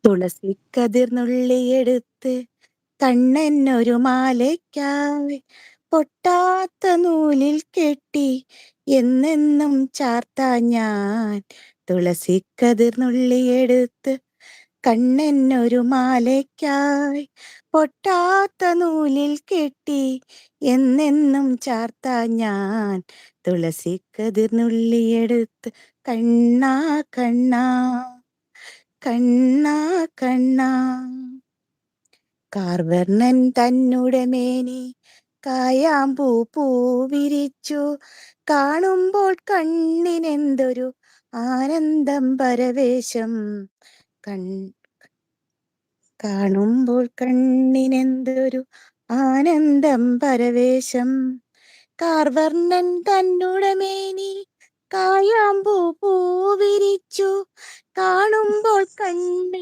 തുളസിക്കതിർന്നുള്ളിയെടുത്ത് കണ്ണനൊരു മാലയ്ക്കായി പൊട്ടാത്ത നൂലിൽ കെട്ടി എന്നെന്നും ചാർത്താൻ ഞാൻ. തുളസിക്കതിർന്നുള്ളിയെടുത്ത് കണ്ണനൊരു മാലയ്ക്കായി പൊട്ടാത്ത നൂലിൽ കെട്ടി എന്നെന്നും ചാർത്താൻ ഞാൻ. തുളസിക്കതിർന്നുള്ളിയെടുത്ത് കണ്ണാ കണ്ണാ കണ്ണാ കണ്ണാ. കാർവർണ്ണൻ തന്നുടെ മേനി കായാമ്പൂ പൂവിരിച്ചു കാണുമ്പോൾ കണ്ണിനെന്തൊരു ആനന്ദം പരവേശം. കാണുമ്പോൾ കണ്ണിനെന്തൊരു ആനന്ദം പരവേശം. കാർവർണ്ണൻ തന്നുടെ മേനി കായാമ്പൂ പൂവിരിച്ചു കാണുമ്പോൾ കണ്ണിൽ